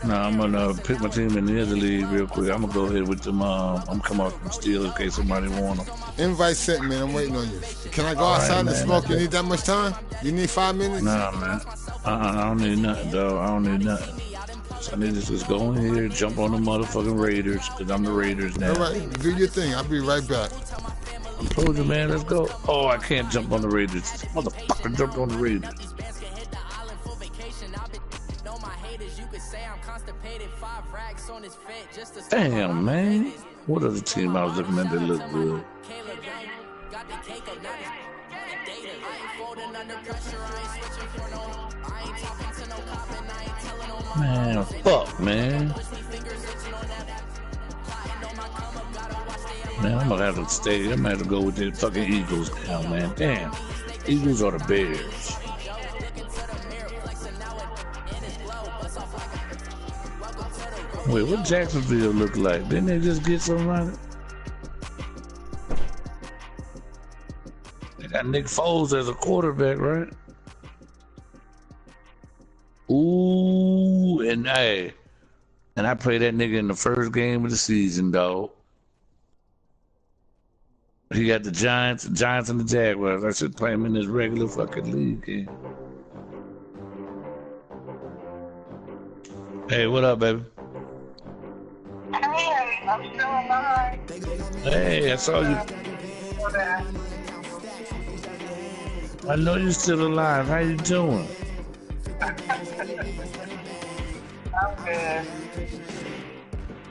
Nah, I'm gonna pick my team in the other league real quick. I'm gonna go ahead with them. I'm coming out from Steelers in case somebody want them. Invite sent, man. I'm waiting on you. Can I go All outside right, and man, smoke? You need that much time? You need 5 minutes? Nah, man. I don't need nothing, dog. I don't need nothing. So I need to just go in here, jump on the motherfucking Raiders, because I'm the Raiders now. All right, do your thing. I'll be right back. I told you, man, let's go. Oh, I can't jump on the Raiders. Motherfucker jumped on the Raiders. Damn, man. What other team I was looking at that looked good? Man, fuck, man. Man, I'm gonna have to stay. I'm gonna have to go with the fucking Eagles now, man. Damn. Eagles or the Bears? Wait, what Jacksonville look like? Didn't they just get somebody? They got Nick Foles as a quarterback, right? Ooh, and I played that nigga in the first game of the season, dog. He got the Giants and the Jaguars. I should play him in this regular fucking league game. Hey, what up, baby? Hey, I'm still alive. Hey, I saw you. I know you're still alive. How you doing? I'm good.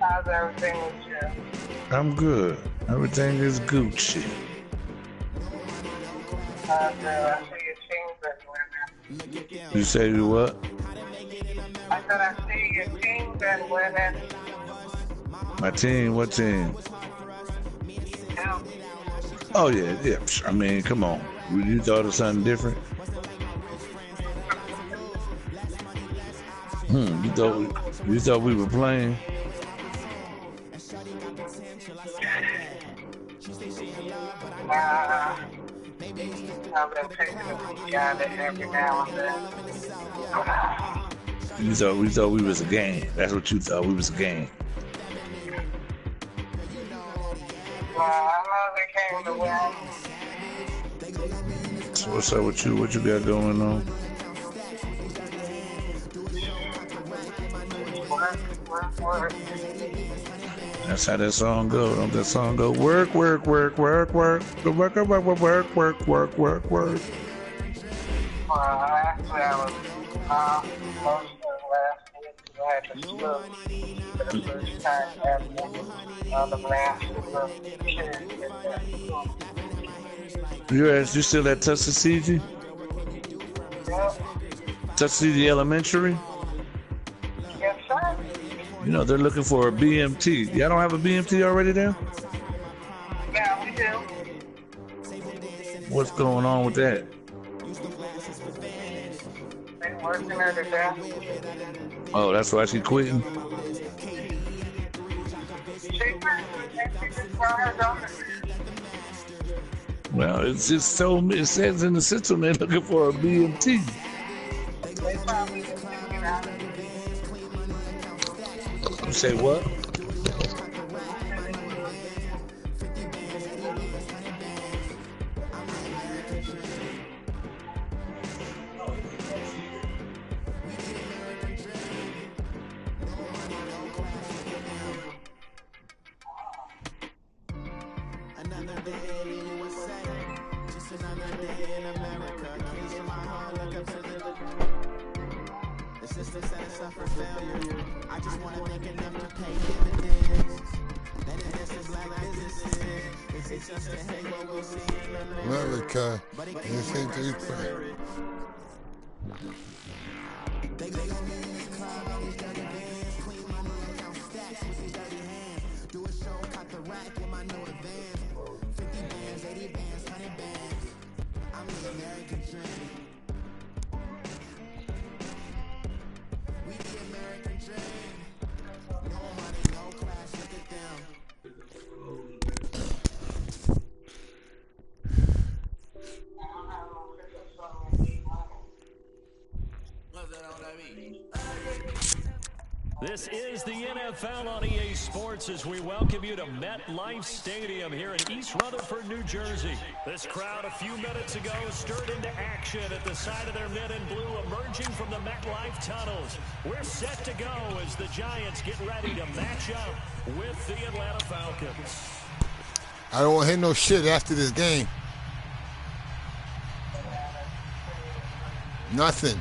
How's everything with you? I'm good. Everything is Gucci. I see your team's been winning. You say you what? I said I see your team's been winning. My team? What team? Yeah. Oh yeah, yeah. I mean, come on. You thought of something different? You thought we were playing? I've been taking a peek at it every now and then. We thought we was a game. That's what you thought, we was a game. I know they came to win. So what's up with you? What you got going on? Work. That's how that song go. Don't that song go? Work, work, work, work, work. The work, work, work, work, work, work, work, work. Actually, I was most of last week. I had to slow for the first time ever on the last You still at Tuskegee? Yep. Tuskegee Elementary? Yes, sir. You know, they're looking for a BMT. Y'all don't have a BMT already there? Yeah, we do. What's going on with that? They working at it there. Oh, that's why she quitting? Well, it's just so, it says in the system they're looking for a BMT. You say what? Another day in the USA, just another day in America. Keys in my heart, look up to the system set us up for failure. I just want to make enough to pay dividends. And invest in black businesses. Is it just a halo we'll see in America, anything to eat for? They gon' be in this club, always dirty bands. Clean money, count stacks with these dirty hands. Do a show, cut the rack in my new advance. 50 bands, 80 bands, 100 bands. I'm the American dream. We the American dream. No money, no class, look at them. What's that on that beat? This is the NFL on EA Sports as we welcome you to MetLife Stadium here in East Rutherford, New Jersey. This crowd a few minutes ago stirred into action at the side of their men in blue emerging from the MetLife tunnels. We're set to go as the Giants get ready to match up with the Atlanta Falcons. I don't want to hear no shit after this game. Nothing.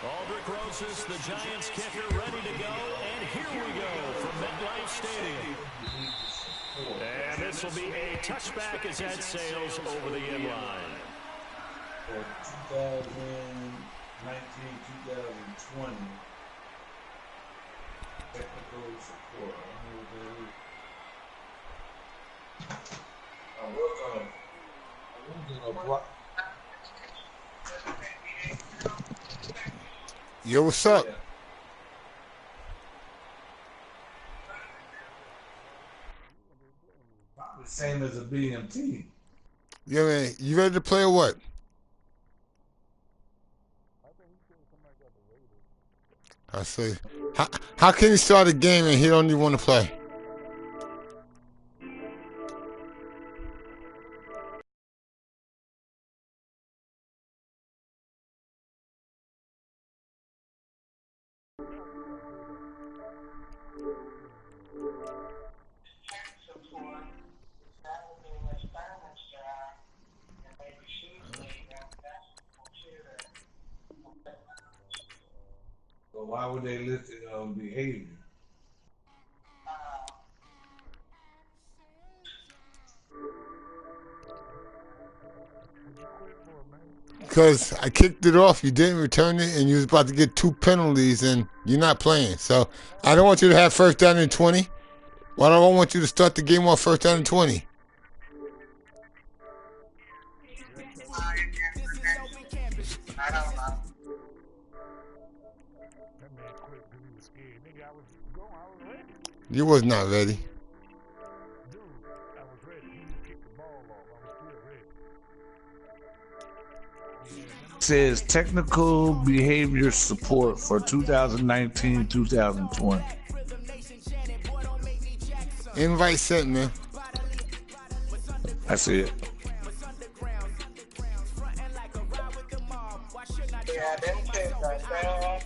Aldrich Rosas, the Giants kicker, ready to go. And here we go from MetLife Stadium. And this will be a touchback as that sails over the end line. For 2019-2020 technical support. I was gonna block. Yo, what's up? Probably same as a BMT. Yeah, man. You ready to play or what? I see. How can he start a game and he don't even want to play? So why would they list it on behavior? Because I kicked it off, you didn't return it, and you was about to get 2 penalties, and you're not playing. So I don't want you to have first down and 20. Why don't I want you to start the game off first down and 20? I don't know. You was not ready. Says technical behavior support for 2019-2020. Invite sent, man. I see it. Yeah, them kids are bad.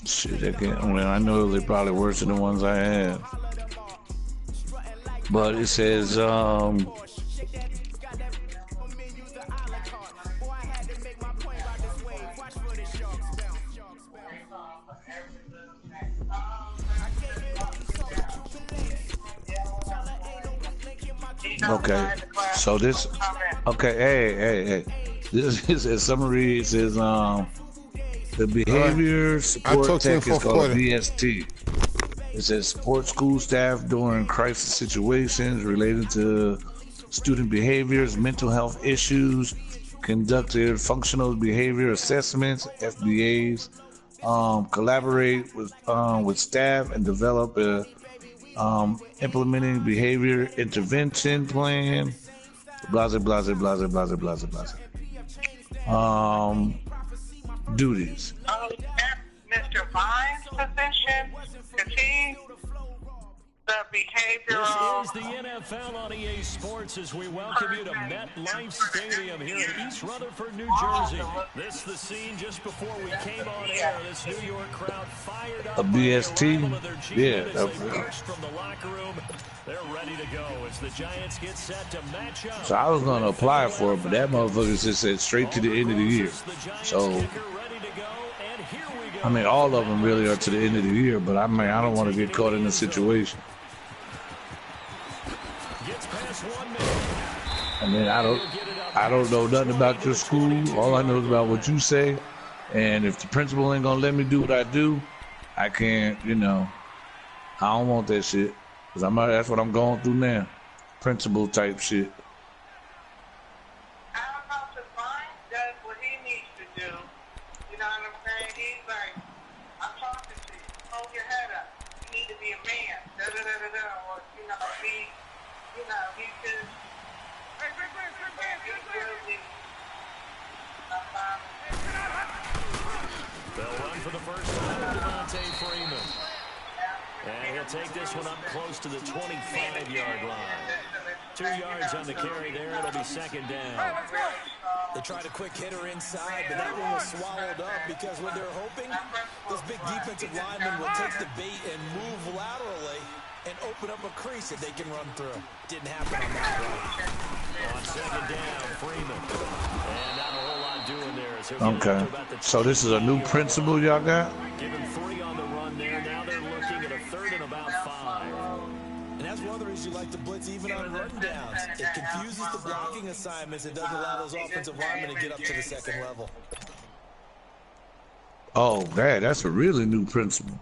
Shit, I know they're probably worse than the ones I had. But it says, okay, so this, okay, hey. This is a summary. It says, the behavior support tech is called BST. It says support school staff during crisis situations related to student behaviors, mental health issues, conducted functional behavior assessments, FBAs, collaborate with staff and develop a implementing behavior intervention plan, blah, blah, blah, blah, blah, blah, blah, blah. Duties. Oh, that's Mr. Vine's position. Because he's the behavioral. This is the NFL on EA Sports as we welcome you to MetLife Stadium here in East Rutherford, New Jersey. This is the scene just before we came on air. This New York crowd fired up. A BST? Yeah. From the locker room. They're ready to go as the Giants get set to match up. So I was going to apply for it, but that motherfucker just said straight to the end of the year. So, I mean, all of them really are to the end of the year, but I mean, I don't want to get caught in a situation. I mean, I don't know nothing about your school. All I know is about what you say. And if the principal ain't going to let me do what I do, I can't, I don't want that shit. Because that's what I'm going through now. Principal type shit. I don't know if Vine does what he needs to do. You know what I'm saying? He's like, I'm talking to you. Hold your head up. You need to be a man. Da-da-da-da-da. Or, he just... He'll take this one up close to the 25-yard line. 2 yards on the carry there. It'll be second down. They tried a quick hitter inside, but that one was swallowed up because what they're hoping, those big defensive linemen will take the bait and move laterally and open up a crease that they can run through. Didn't happen on that run. On second down, Freeman. And not a whole lot doing there. As he'll get Okay. up to about the So this is a new principle y'all got? Give him 3 on the run there. Now they're looking at a 3rd and about 5. And that's one of the reasons you like to blitz even on run downs. It confuses the blocking assignments. It doesn't allow those offensive linemen to get up to the second level. Oh, that's a really new principle.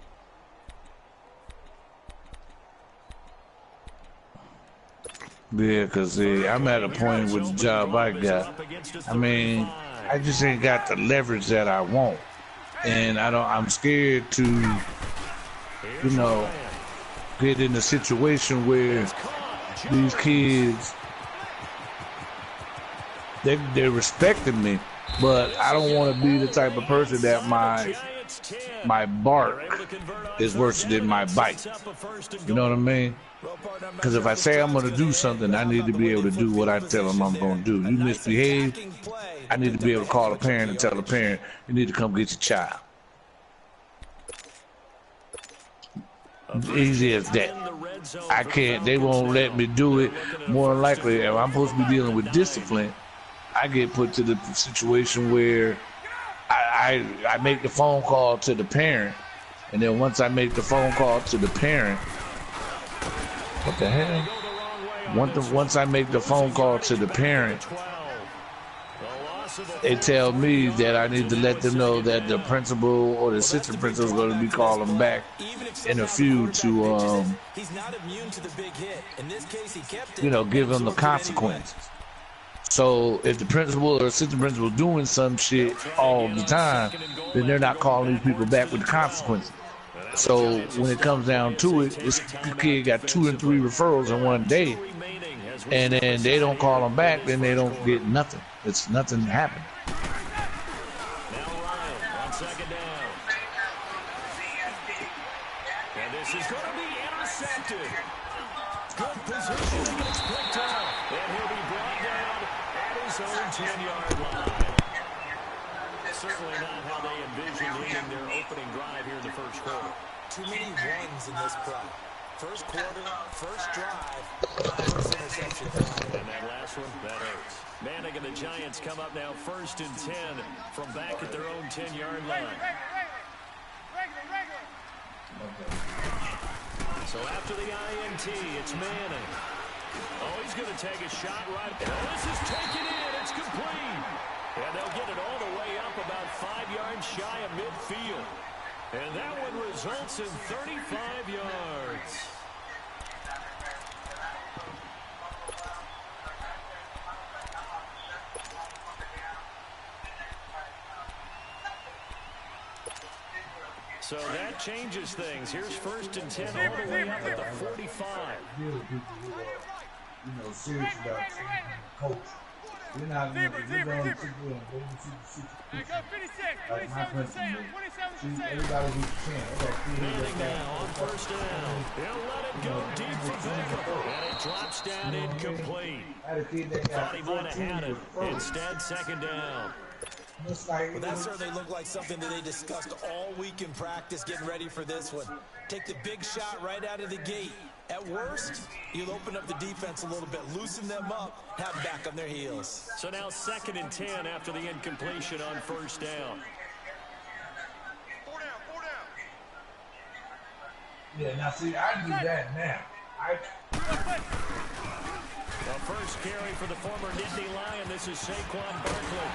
Yeah, because I'm at a point with the job I got. I mean, I just ain't got the leverage that I want. And I'm scared to, you know, get in a situation where these kids, they're respecting me, but I don't want to be the type of person that my bark is worse than my bite. You know what I mean? Because if I say I'm going to do something, I need to be able to do what I tell them I'm going to do. You misbehave, I need to be able to call a parent and tell the parent, you need to come get your child. Easy as that. I can't, they won't let me do it. More than likely, if I'm supposed to be dealing with discipline, I get put to the situation where I make the phone call to the parent, and then once I make the phone call to the parent, what the hell? Once I make the phone call to the parent, they tell me that I need to let them know that the principal or the assistant principal is going to be calling back in a few to, you know, give them the consequences. So if the principal or assistant principal doing some shit all the time, then they're not calling these people back with the consequences. So when it comes down to it, this kid got 2 and 3 referrals in one day, and then they don't call them back, then they don't get nothing. It's nothing happened. Now Ryan on second down. And this is going to be intercepted. Good position. It's picked up. And he'll be brought down at his own 10-yard line. Certainly not how they envisioned ending their opening drive here in the first quarter. Too many runs in this play. First quarter, first drive, first interception. And that last one, that hurts. Manning and the Giants come up now 1st and 10 from back at their own 10-yard line. So after the INT, it's Manning. Oh, he's going to take a shot right. Oh, this is taken in. It's complete. And they'll get it all the way up about 5 yards shy of midfield. And that one results in 35 yards. So that changes things. Here's 1st and 10 all the way up at the 45. You know, serious about coach. We're not going to go to like my principal. Everybody who's 10. Manning now on 1st down. He'll let it go deep for Baker. And it drops down incomplete. Thought he might have had it. Instead, 2nd down. Well, that certainly looked like something that they discussed all week in practice getting ready for this one. Take the big shot right out of the gate. At worst, you'll open up the defense a little bit, loosen them up, have them back on their heels. So now 2nd and 10 after the incompletion on 1st down. Yeah, now see, I do that now. The first carry for the former Nittany Lion. This is Saquon Barkley.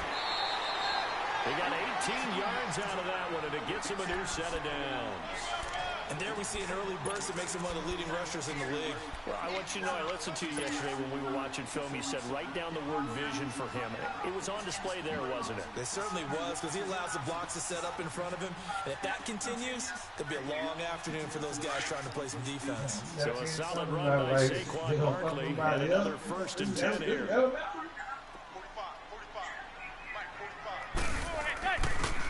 He got 18 yards out of that one, and it gets him a new set of downs. And there we see an early burst that makes him one of the leading rushers in the league. Well, I want you to know, I listened to you yesterday when we were watching film. You said write down the word vision for him. It was on display there, wasn't it? It certainly was, because he allows the blocks to set up in front of him. And if that continues, it'll be a long afternoon for those guys trying to play some defense. So a solid run by Saquon Barkley and another 1st and 10 here.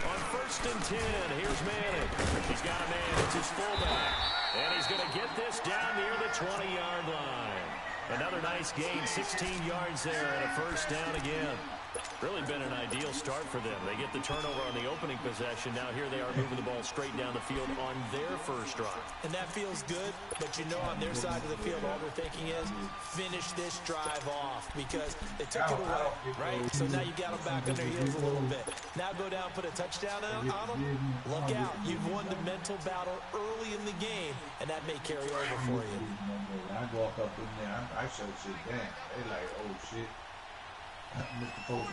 On 1st and 10, here's Manning. He's got a man. It's his fullback. And he's going to get this down near the 20-yard line. Another nice gain, 16 yards there, and a first down again. Really been an ideal start for them. They get the turnover on the opening possession. Now here they are moving the ball straight down the field on their first drive. And that feels good, but you know on their side of the field, all they're thinking is finish this drive off because they took it away, right? So now you got them back on their heels a little bit. Now go down, put a touchdown on them. Look out. You've won the mental battle early in the game, and that may carry over for you. When I walk up in there, I show shit down. They like, oh, shit. Mr. Folsom.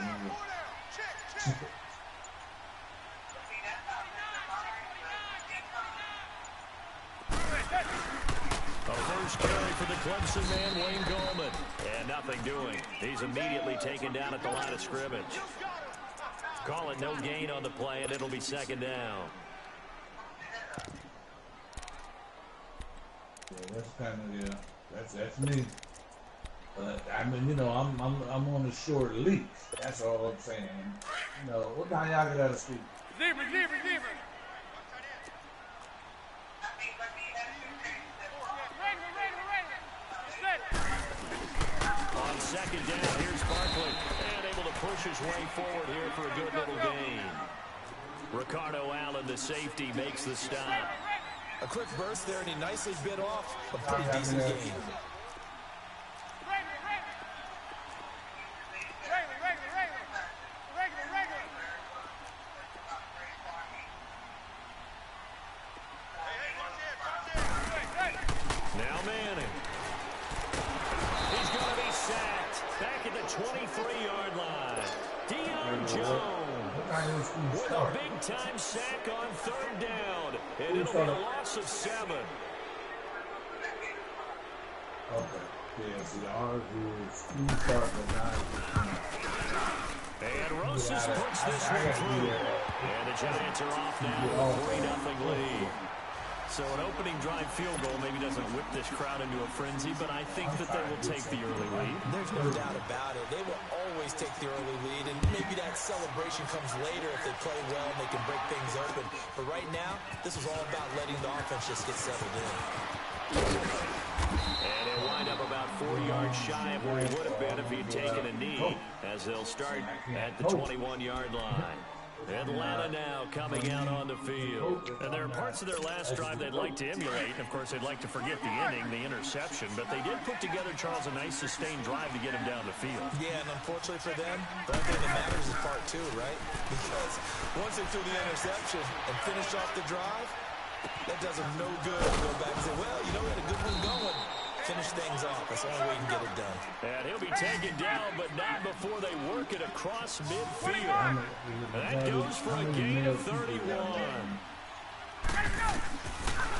A first carry for the Clemson man, Wayne Goldman. And nothing doing. He's immediately taken down at the line of scrimmage. Call it no gain on the play, and it'll be second down. Yeah, that's kind of, yeah, that's me. I mean, you know, I'm on the short leash. That's all I'm saying. You know, what time y'all get out of school? Zebra. On second down, here's Barkley. And able to push his way forward here for a good little gain. Ricardo Allen, the safety, makes the stop. A quick burst there, and he nicely bit off a pretty decent gain. Now Manning. He's going to be sacked. Back at the 23-yard line. Deion Jones with a big-time sack on third down. And it'll be a loss of 7. Okay. Yeah, see, ours is 2 start but 9. And Rosas puts this one through. And the Giants are off now with a 3-0 lead. So an opening drive field goal maybe doesn't whip this crowd into a frenzy, but I think that they will take the early lead. There's no doubt about it. They will always take the early lead, and maybe that celebration comes later if they play well and they can break things open. But right now, this is all about letting the offense just get settled in. And he'll wind up about 4 yards shy of where he would have been if he'd taken a knee, as they'll start at the 21-yard line. Atlanta now coming out on the field. And there are parts of their last drive they'd like to emulate. And, of course, they'd like to forget the inning, the interception. But they did put together, Charles, a nice sustained drive to get him down the field. Yeah, and unfortunately for them, the only thing that matters is part 2, right? Because once they threw the interception and finished off the drive, that does them no good to go back and say, well, you know, we had a good one going. Finish things off. That's the only way you can get it done. And he'll be taken down, but not before they work it across midfield. That goes for a gain of 31.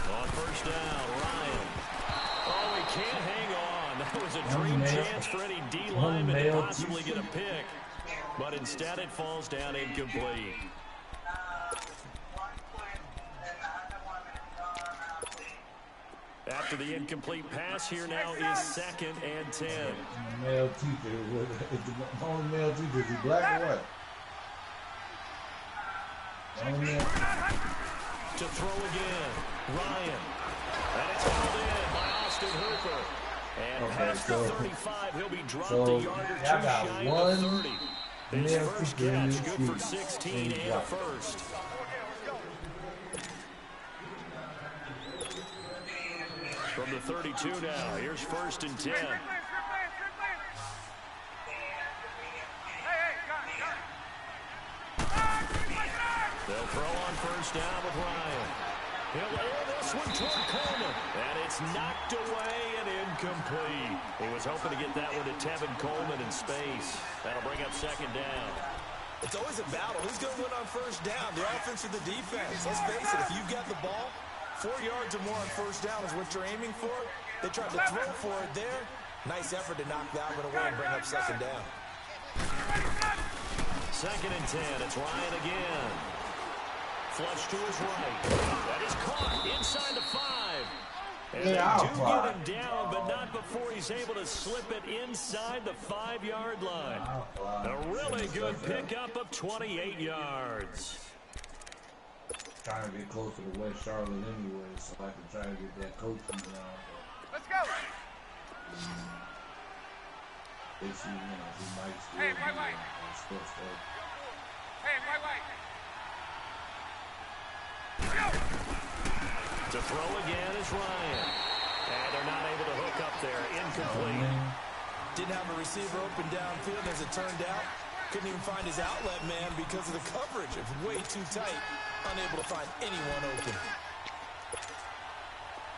On first down, Ryan. Oh, he can't hang on. That was a dream chance for any D lineman to possibly get a pick. But instead it falls down incomplete. After the incomplete pass, here now is 2nd and 10. Male teacher. It's the only male teacher. Is he black or what? To throw again. Ryan. And it's held in by Austin Hooper. And past the 35, he'll be dropped a yard or 2 shy of the 30. His first catch, good for 16 and a first. From the 32 now, here's 1st and 10. They'll throw on first down with Ryan. He'll air this one toward Coleman. And it's knocked away and incomplete. He was hoping to get that one to Tevin Coleman in space. That'll bring up 2nd down. It's always a battle. Who's going to win on first down? The offense or the defense? Let's face it, if you've got the ball, 4 yards or more on first down is what you're aiming for. They tried to throw for it there. Nice effort to knock that one away and bring up 2nd down. 2nd and 10. It's Ryan again. Flush to his right. That is caught inside the 5. And they do get him down, but not before he's able to slip it inside the 5-yard line. A really good pickup of 28 yards. trying to get closer to West Charlotte anyway, so I can try to get that coaching down. Let's go. They see, he might still Hey, be white. still stuff. Hey, white. To throw again is Ryan. And they're not able to hook up there. Incomplete. Didn't have a receiver open downfield as it turned out. Couldn't even find his outlet man because of the coverage. It's way too tight. Unable to find anyone open.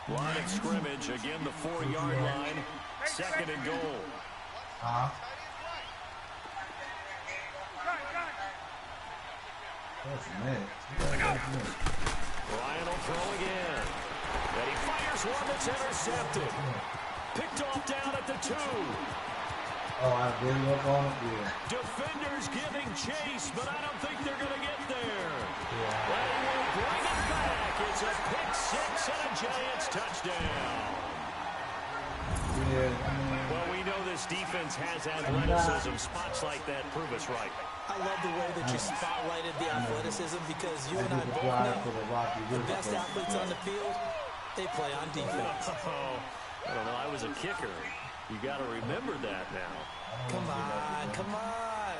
Line of scrimmage, again the 4-yard line. 2nd and goal. That's mad. Ryan will throw again. And he fires one that's intercepted. Picked off down at the 2. Oh, I really up on it? Yeah. Defenders giving chase, but I don't think they're going to get there. They will bring it back. It's a pick 6 and a Giants touchdown. Yeah. Well, we know this defense has athleticism. Spots like that prove us right. I love the way that you spotlighted the athleticism because you and I both know the best athletes on the field, they play on defense. I don't know. I was a kicker. You got to remember that now. Come on.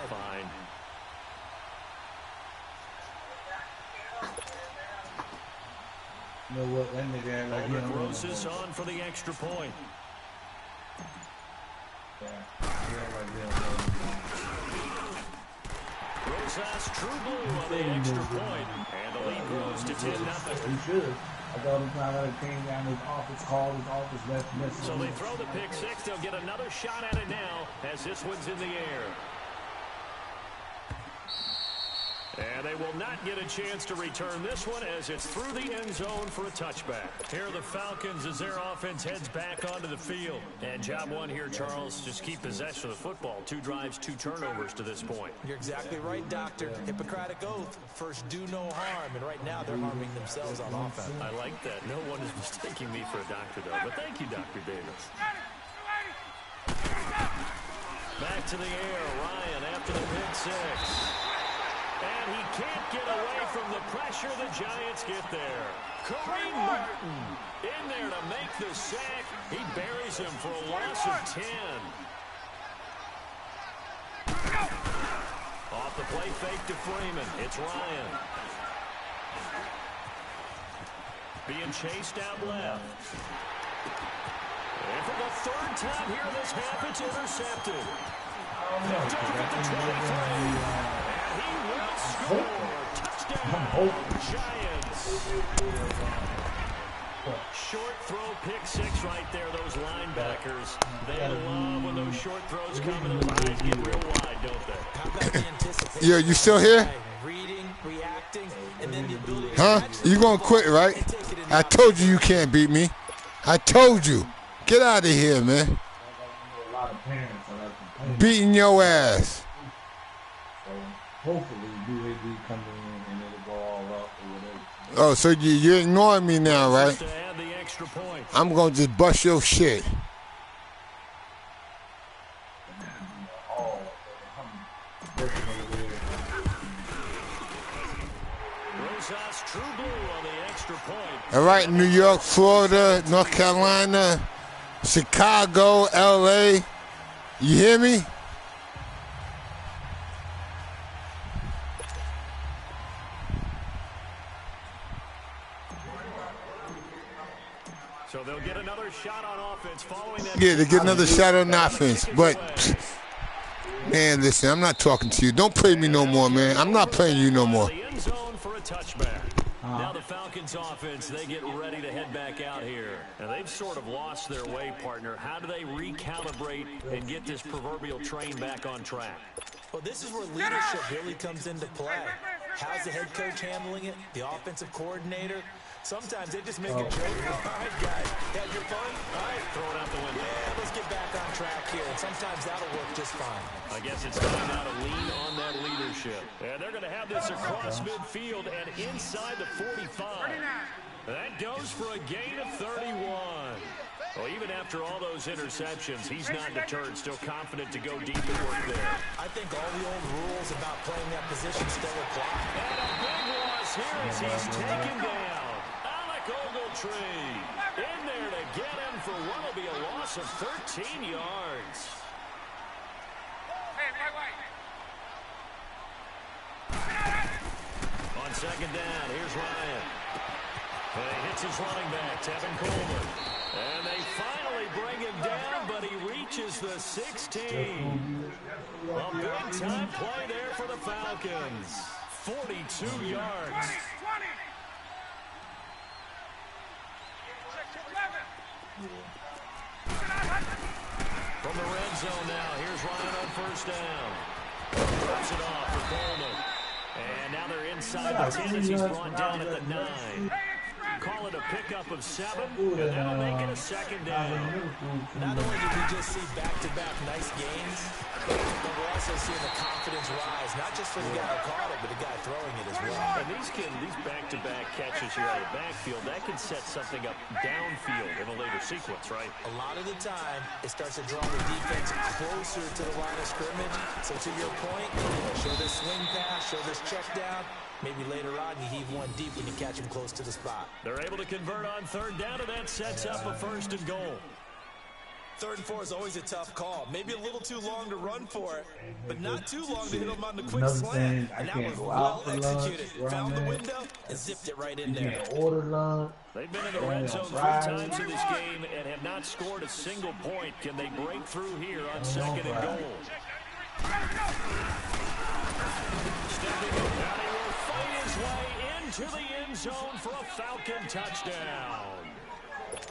Fine. You know what? That nigga like Aldrich Rosas on for the extra point. Rosas true blue on the extra point. And the lead grows to 10-0. He should. I thought he probably came down his office, called his office, left message. So they throw the pick 6. They'll get another shot at it now as this one's in the air. And they will not get a chance to return this one as it's through the end zone for a touchback. Here are the Falcons as their offense heads back onto the field. And job one here, Charles, just keep possession of the football. 2 drives, 2 turnovers to this point. You're exactly right, Doctor. Hippocratic oath. First, do no harm. And right now, they're harming themselves on offense. I like that. No one is mistaking me for a doctor, though. But thank you, Dr. Davis. Back to the air. Ryan after the pick 6. And he can't get away from the pressure. The Giants get there. Kareem Martin in there to make the sack. He buries him for a loss of 10. Off the play fake to Freeman. It's Ryan. Being chased out left. And for the 3rd time here in this half, it's intercepted. Picked off at the 23. He will score. Touchdown, Giants. Short throw, pick 6 right there, those linebackers. They love when those short throws come and the lines get real wide, don't they? How about the anticipation? Yeah, you still here? Reading, reacting, and then the ability to Huh? You gonna quit, right? I told you can't beat me. I told you. Get out of here, man. Beating your ass. Hopefully, UAB coming in and it'll go all up or whatever. Oh, so you're ignoring me now, right? To add the extra point. I'm going to just bust your shit. Rosas true blue on the extra point. All right, New York, Florida, North Carolina, Chicago, L.A. You hear me? So they'll get another shot on offense following that. Yeah, they get another shot on offense. But, man, listen, I'm not talking to you. Don't play me no more, man. I'm not playing you no more. The end zone for a touchback. Now the Falcons offense, they get ready to head back out here. And they've sort of lost their way, partner. How do they recalibrate and get this proverbial train back on track? Well, this is where leadership really comes into play. How's the head coach handling it? The offensive coordinator? Sometimes they just make a joke. All right, guys, had your fun? All right, throw it out the window. Yeah, let's get back on track here. And sometimes that'll work just fine. I guess it's time now to lean on that leadership. And they're going to have this across midfield and inside the 45. That goes for a gain of 31. Well, even after all those interceptions, he's not deterred, still confident to go deep and work there. I think all the old rules about playing that position still apply. And a big loss this here as he's taken down. Alec Ogletree in there to get him for what will be a loss of 13 yards. Hey, wait. On second down, here's Ryan. And he hits his running back, Tevin Coleman. And they finally bring him down, but he reaches the 16. A big-time play there for the Falcons. 42 yards. 20. From the red zone now, here's Ryan on first down. Drops it off for Coleman. And now they're inside the 10 as he's brought down at the 9. Call it a pickup of 7, and that'll make it a second down. Not only did we just see back-to-back nice games, but we're also seeing the confidence rise, not just for the guy who caught it, but the guy throwing it as well. And these back-to-back catches here out of the backfield, that can set something up downfield in a later sequence, right? A lot of the time, it starts to draw the defense closer to the line of scrimmage. So to your point, show this swing pass, show this check down. Maybe later on you heave one deep when you catch him close to the spot. They're able to convert on third down, and that sets up a 1st and goal. 3rd and 4 is always a tough call. Maybe a little too long to run for it, but not too long to hit him on the quick slant. And that was well executed. Found the window and zipped it right in there. They've been in the red zone 3 times in this game and have not scored a single point. Can they break through here on 2nd and goal? Stepping in, now he will fight his way into the end zone for a Falcon touchdown.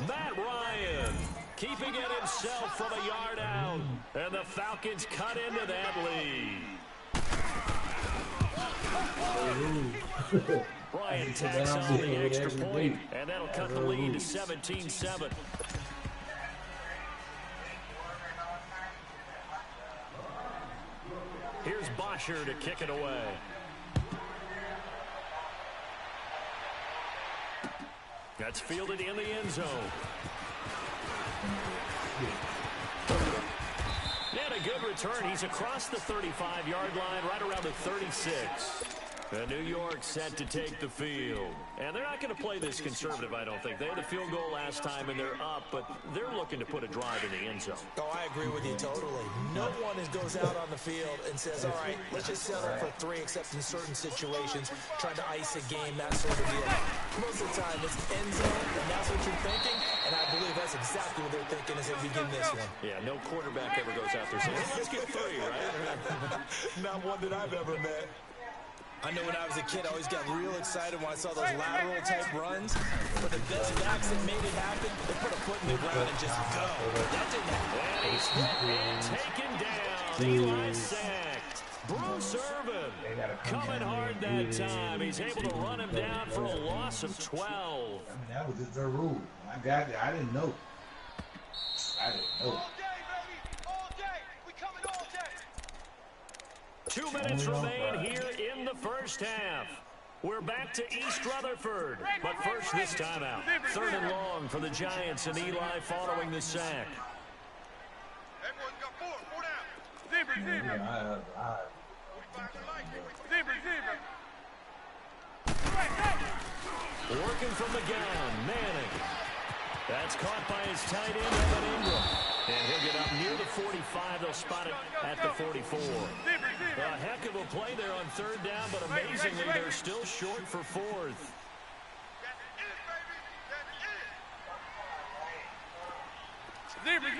Matt Ryan keeping it himself from a yard out. And the Falcons cut into that lead. Ryan tacks on the extra point, and that'll cut the lead to 17-7. Here's Bosher to kick it away. That's fielded in the end zone. And a good return. He's across the 35-yard line, right around the 36. And New York set to take the field. And they're not going to play this conservative, I don't think. They had a field goal last time, and they're up, but they're looking to put a drive in the end zone. Oh, I agree with you totally. No one goes out on the field and says, all right, let's just settle for 3, except in certain situations, trying to ice a game, that sort of deal. Most of the time, it's end zone, and that's what you're thinking, and I believe that's exactly what they're thinking as they begin this one. Yeah, no quarterback ever goes out there saying, let's get 3, right? Not one that I've ever met. I know when I was a kid, I always got real excited when I saw those lateral-type runs. But the best backs that made it happen, they put a foot in the ground and just go. That didn't happen. And he's taken down. Eli sacked. Bruce Irvin coming hard that time. He's able to run him down for a loss of 12. I mean, that was just their rule. I got it. I didn't know. All day, baby. All day. We coming all day. 2 minutes remain here in the first half. We're back to East Rutherford, but first this time out. 3rd and long for the Giants and Eli following the sack. Everyone's got 4 down. Zebra. Working from the gun, Manning. That's caught by his tight end, Evan Ingram. And he'll get up near the 45. They'll spot it at the 44. A heck of a play there on 3rd down, but amazingly, they're still short for 4th. Zebra.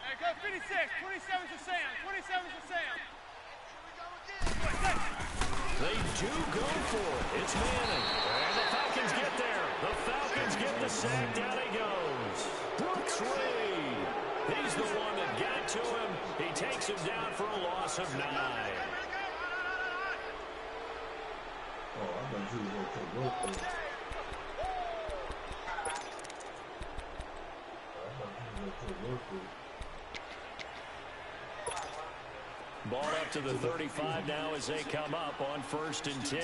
Hey, go 56. 27's the Sam. 27's the Sam. They do go for it. It's Manning. And the Falcons get there. The Falcons get the sack. Down he goes. Brooks Reed. He's the one that got to him. He takes him down for a loss of 9. Oh, I thought you were going to take work. Ball up to the 35 now as they come up on 1st and 10.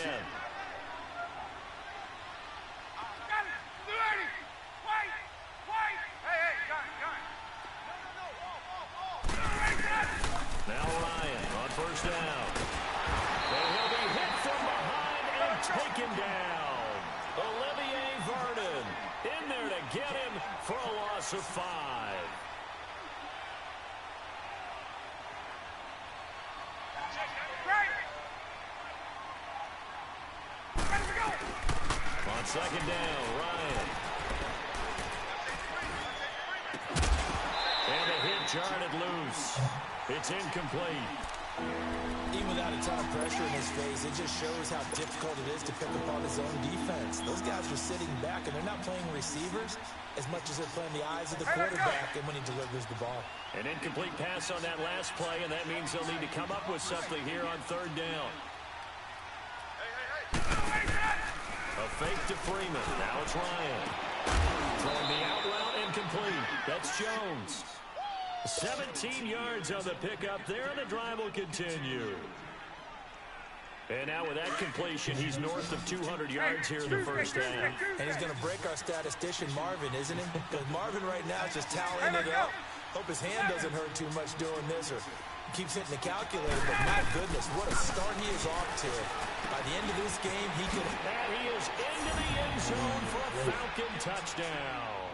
Hey, get him for a loss of 5. On second down, Ryan. And a hit jarred loose. It's incomplete. Even without a ton of pressure in his face, it just shows how difficult it is to pick up on his own defense. Those guys are sitting back, and they're not playing receivers as much as they're playing the eyes of the quarterback and when he delivers the ball. An incomplete pass on that last play, and that means they'll need to come up with something here on third down. A fake to Freeman. Now it's Ryan. Throwing the out route incomplete. That's Jones. 17 yards on the pickup there, and the drive will continue. And now with that completion, he's north of 200 yards here in the first half. And he's going to break our statistician, Marvin, isn't he? Because Marvin right now is just tallying it up. Hope his hand doesn't hurt too much doing this, or keeps hitting the calculator, but my goodness, what a start he is off to. By the end of this game, he could... And he is into the end zone for a Falcon touchdown.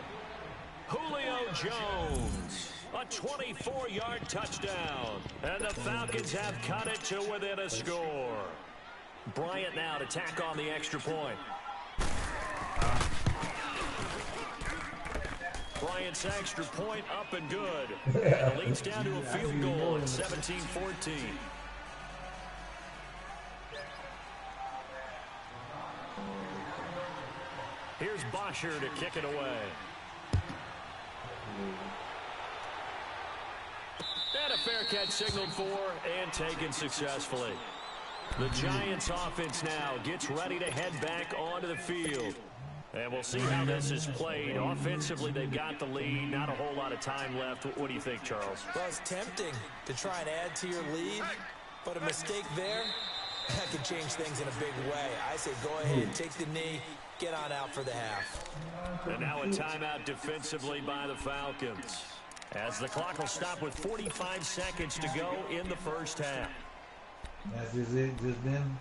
Julio Jones. A 24-yard touchdown. And the Falcons have cut it to within a score. Bryant now to tack on the extra point. Bryant's extra point up and good. And it leads down to a field goal at 17-14. Here's Bosher to kick it away. And a fair catch signaled for and taken successfully. The Giants offense now gets ready to head back onto the field. And we'll see how this is played. Offensively, they've got the lead. Not a whole lot of time left. What do you think, Charles? Well, it's tempting to try and add to your lead, but a mistake there, that could change things in a big way. I say go ahead, take the knee, get on out for the half. And now a timeout defensively by the Falcons, as the clock will stop with 45 seconds to go in the first half. That's just it, just them.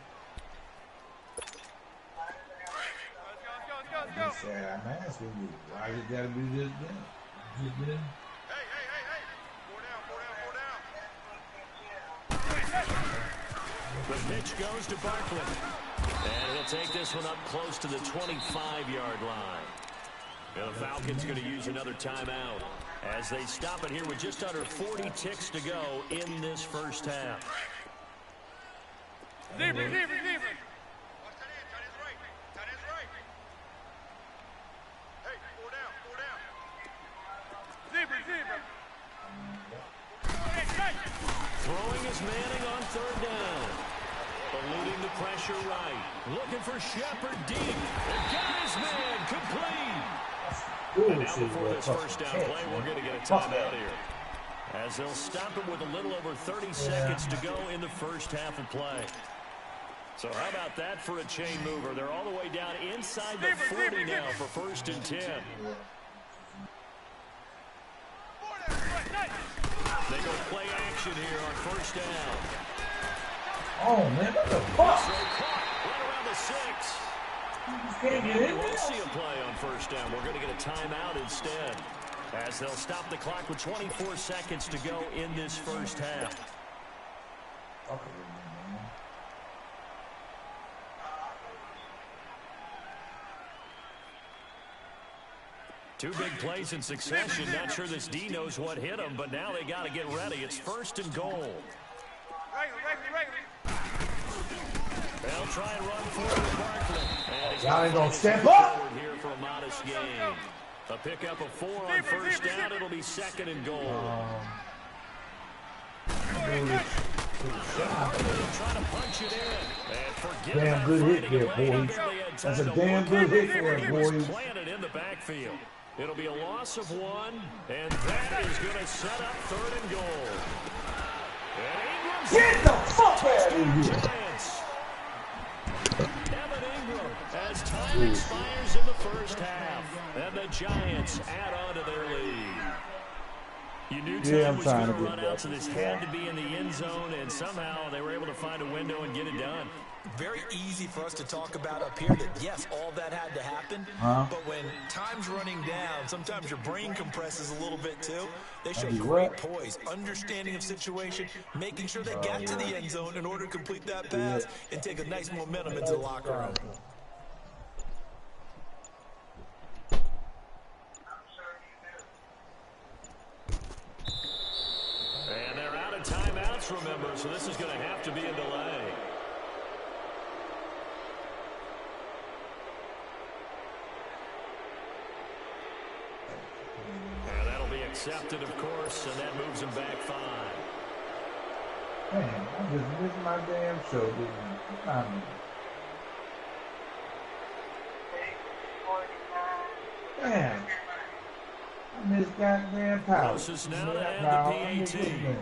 Go. I'm asking you, why you gotta be just them? Just them? Hey. 4 down. The pitch goes to Barkley. And he'll take this one up close to the 25-yard line. And the Falcons going to use another timeout as they stop it here with just under 40 ticks to go in this first half. Zebra. Watch tight ends right. Hey, 4 down. Zebra. Throwing is Manning on third down. Eluding the pressure right. Looking for Shepard deep. And got his man complete. And now before this first down play, we're going to get a timeout here, as they'll stop it with a little over 30 seconds to go in the first half of play. So how about that for a chain mover? They're all the way down inside the 40 now for first and 10. They go play action here on first down. Oh, man, what the fuck? Right around the 6. And we'll see a play on first down. We're going to get a timeout instead, as they'll stop the clock with 24 seconds to go in this first half. Two big plays in succession. Not sure this D knows what hit him, but now they got to get ready. It's first and goal. They'll try and run forward Barkley. Y'all ain't gonna step up here for a modest gain. A pickup of 4 on first down. It'll be second and goal. Trying to punch it in. And forget damn good hit there, boys. That's a damn good hit there, boys. Planted in the backfield. It'll be a loss of 1, and that is going to set up third and goal. And get the fuck out of here! Giants. Evan Ingram, as time expires in the first half, and the Giants add on to their lead. You knew time was going to run out, so this had to be in the end zone, and somehow they were able to find a window and get it done. Very easy for us to talk about up here that, yes, all that had to happen, but when time's running down, sometimes your brain compresses a little bit too. They showed great poise, understanding of situation, making sure they got to the end zone in order to complete that pass and take a nice momentum into the locker room. And they're out of timeouts, remember, so this is going to have to be a delay. And that'll be accepted, of course, and that moves him back 5. Man, I just missed my damn show, didn't I? Damn. I missed goddamn power. Closest now to end the PAT.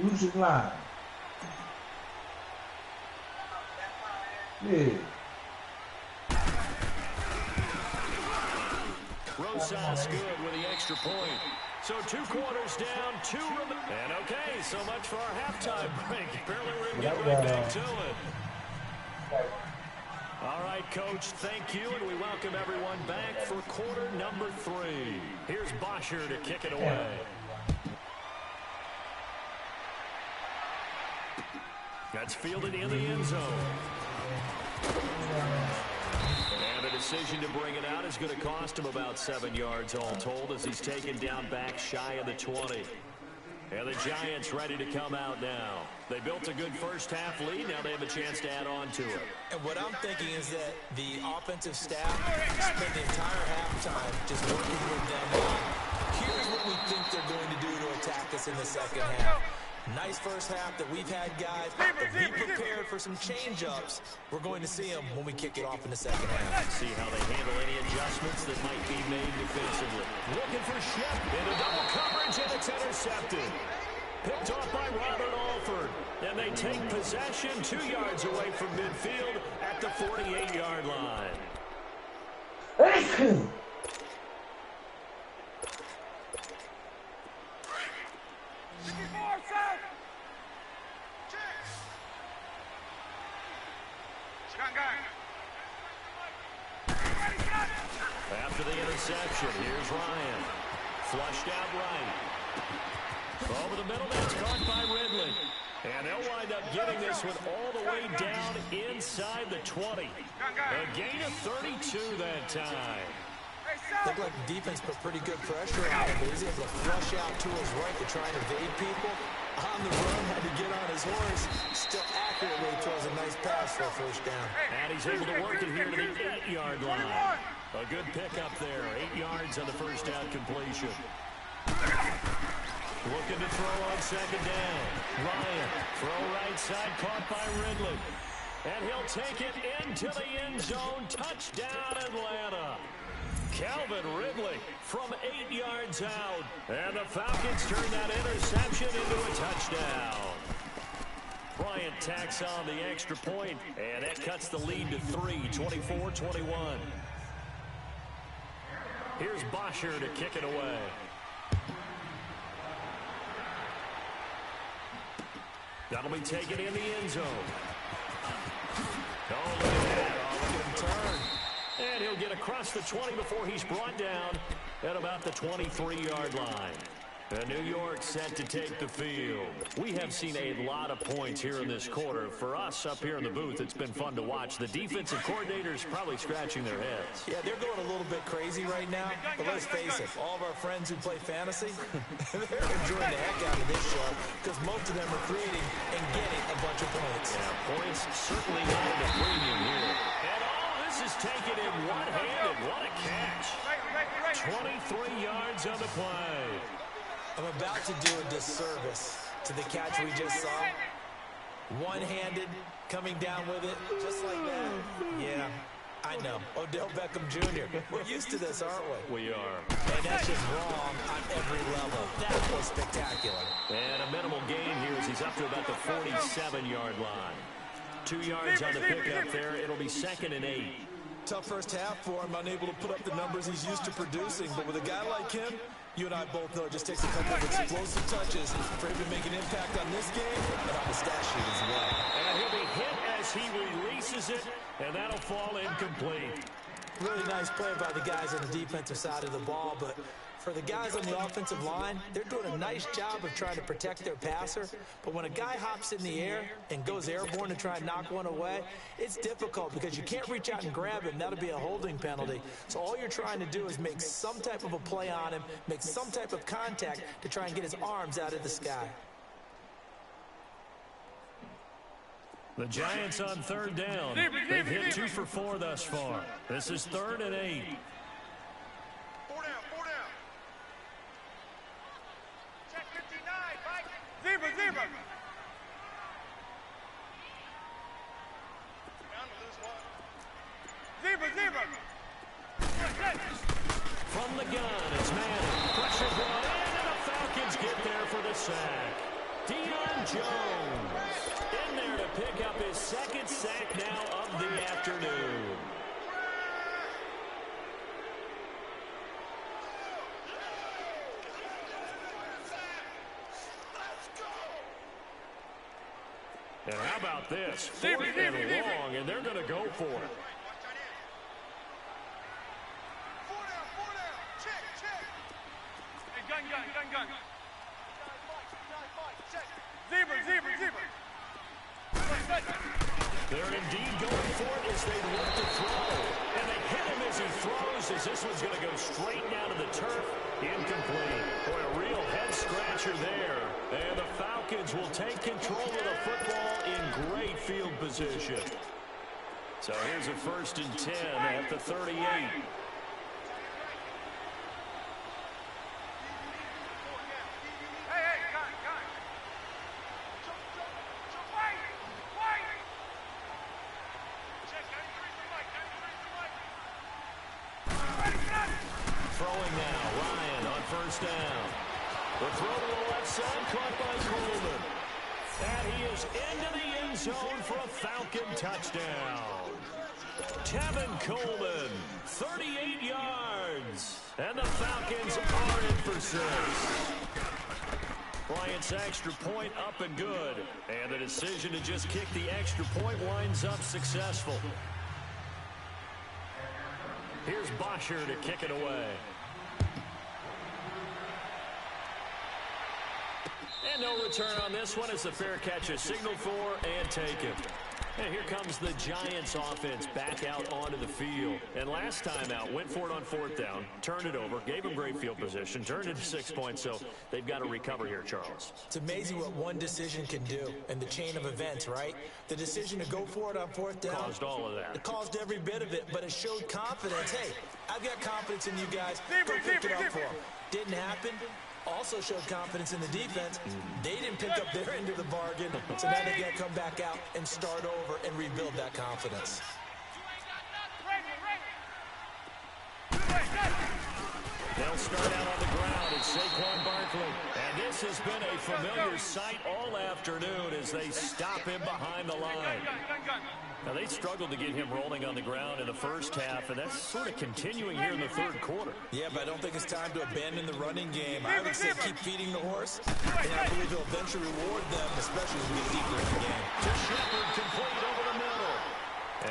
Usage line. Yeah. Rosas good with the extra point. So 2 quarters down, 2 remaining. And okay, so much for our halftime break. Apparently we're going to get right back to it. All right, Coach, thank you, and we welcome everyone back for quarter number 3. Here's Bosher to kick it away. That's fielded in the end zone. And a decision to bring it out is going to cost him about 7 yards all told as he's taken down back shy of the 20. And the Giants ready to come out now. They built a good first half lead. Now they have a chance to add on to it. And what I'm thinking is that the offensive staff spent the entire halftime just working with them on, here's what we think they're going to do to attack us in the second half. Nice first half that we've had, guys, but be prepared for some change-ups. We're going to see them when we kick it off in the second half. See how they handle any adjustments that might be made defensively. Looking for Shep into double coverage, and it's intercepted. Picked off by Robert Alford. And they take possession 2 yards away from midfield at the 48-yard line. After the interception, here's Ryan. Flushed out right. Over the middle, that's caught by Ridley. And they'll wind up getting this one all the way down inside the 20. A gain of 32 that time. Looked like the defense put pretty good pressure on him, but he's able to flush out to his right to try and evade people. On the run, had to get on his horse. Still accurately throws a nice pass for a first down. And he's able to work it here to the 8-yard line. A good pickup there. 8 yards on the first down completion. Looking to throw on second down. Ryan, throw right side, caught by Ridley. And he'll take it into the end zone. Touchdown, Atlanta. Calvin Ridley from 8 yards out. And the Falcons turn that interception into a touchdown. Bryant tacks on the extra point, and that cuts the lead to 3, 24-21. Here's Bosher to kick it away. That'll be taken in the end zone. Oh, look at that. Oh, look at him turn. And he'll get across the 20 before he's brought down at about the 23-yard line. And New York set to take the field. We have seen a lot of points here in this quarter. For us up here in the booth, it's been fun to watch. The defensive coordinators probably scratching their heads. Yeah, they're going a little bit crazy right now. But let's face it, all of our friends who play fantasy, they're enjoying the heck out of this show because most of them are creating and getting a bunch of points. Yeah, points certainly not at a premium here. And all this is taken in one-handed. What a catch. 23 yards on the play. I'm about to do a disservice to the catch we just saw. One-handed, coming down with it, just like that. Yeah, I know. Odell Beckham Jr. We're used to this, aren't we? We are. And that's just wrong on every level. That was spectacular. And a minimal gain here as he's up to about the 47-yard line. 2 yards on the pickup there. It'll be 2nd and 8. Tough first half for him, unable to put up the numbers he's used to producing. But with a guy like him, you and I both know it just takes a couple of explosive touches for him to make an impact on this game and on the stat sheet as well. And he'll be hit as he releases it, and that'll fall incomplete. Really nice play by the guys on the defensive side of the ball, but for the guys on the offensive line, they're doing a nice job of trying to protect their passer. But when a guy hops in the air and goes airborne to try and knock one away, it's difficult because you can't reach out and grab him. That'll be a holding penalty. So all you're trying to do is make some type of a play on him, make some type of contact to try and get his arms out of the sky. The Giants on third down. They've hit 2 for 4 thus far. This is 3rd and 8. 4 down, 4 down. Check 59, Mike. Zebra. Bound to lose one. Zebra. From the gun, it's Manning. Pressure brought in, and the Falcons get there for the sack. Deion Jones in there to pick up his 2nd sack now of the afternoon. And how about this? 4th and long, and they're going to go for it. 4 down. Check. Hey, gun. Check. Zebra. They're indeed going for it as they look to throw. And they hit him as he throws, as this one's going to go straight down to the turf. Incomplete. Boy, a real head-scratcher there. And the Falcons will take control of the football in great field position. So here's a 1st and 10 at the 38. Throwing now, Ryan on 1st down. The throw to the left side, caught by Coleman. And he is into the end zone for a Falcon touchdown. Tevin Coleman, 38 yards. And the Falcons are in for 6. Bryant's extra point up and good. And the decision to just kick the extra point winds up successful. Here's Bosher to kick it away. And no return on this one as the fair catch is signaled for and taken. And here comes the Giants offense back out onto the field. And last time out, went for it on 4th down, turned it over, gave them great field position, turned it to 6 points, so they've got to recover here, Charles. It's amazing what one decision can do in the chain of events, right? The decision to go for it on 4th down. Caused all of that. It caused every bit of it, but it showed confidence. Hey, I've got confidence in you guys. Go pick it up for them. Didn't happen. Also showed confidence in the defense. They didn't pick up their end of the bargain, so now they got to come back out and start over and rebuild that confidence. They'll start out on the ground. It's Saquon Barkley. And this has been a familiar sight all afternoon as they stop him behind the line. Now, they struggled to get him rolling on the ground in the first half, and that's sort of continuing here in the 3rd quarter. Yeah, but I don't think it's time to abandon the running game. I would say keep feeding the horse, and I believe he'll eventually reward them, especially as we get deeper in the game. To Shepard, complete over the middle.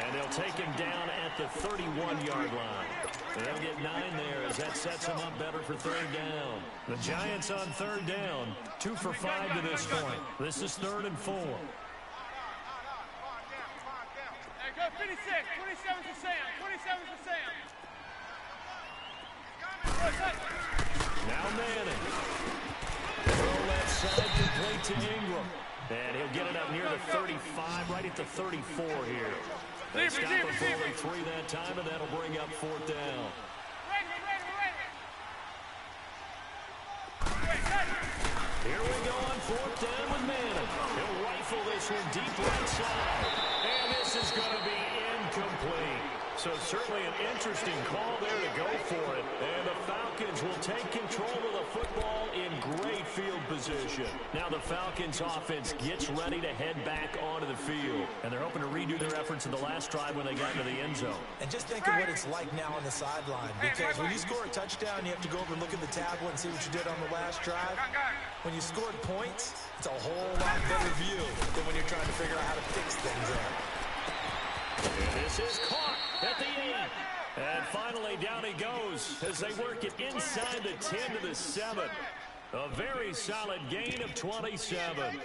And they'll take him down at the 31-yard line. And they'll get 9 there as that sets them up better for 3rd down. The Giants on 3rd down, 2 for 5 to this point. This is 3rd and 4. Go 56, 27 for Sam, 27 for Sam. Now Manning. Throw left side, complete to Ingram. And he'll get it up near the 35, right at the 34 here. They stop him for only 3 that time, and that'll bring up 4th down. Here we go on 4th down with Manning. He'll rifle this one deep right side. And this is going to be incomplete. So certainly an interesting call there to go for it. And the Falcons will take control of the football in great field position. Now the Falcons offense gets ready to head back onto the field. And they're hoping to redo their efforts in the last drive when they got into the end zone. And just think of what it's like now on the sideline. Because when you score a touchdown, you have to go over and look at the tablet and see what you did on the last drive. When you scored points, it's a whole lot better view than when you're trying to figure out how to fix things there. And this is caught at the 8. And finally, down he goes as they work it inside the 10 to the 7. A very solid gain of 27.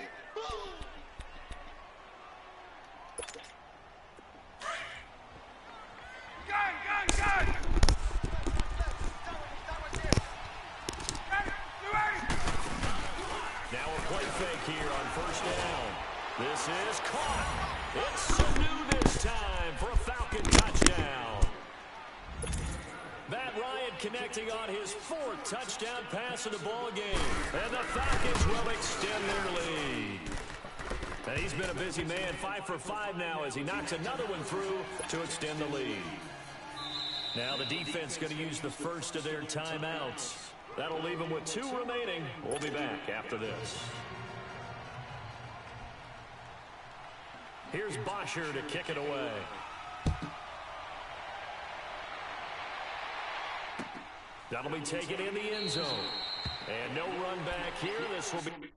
Now a play fake here on first down. This is caught. It's Sanu this time for a Falcon touchdown. Matt Ryan connecting on his 4th touchdown pass of the ball game. And the Falcons will extend their lead. And he's been a busy man, 5 for 5 now as he knocks another one through to extend the lead. Now the defense going to use the first of their timeouts. That'll leave them with 2 remaining. We'll be back after this. Here's Bosher to kick it away. That'll be taken in the end zone. And no run back here. This will be...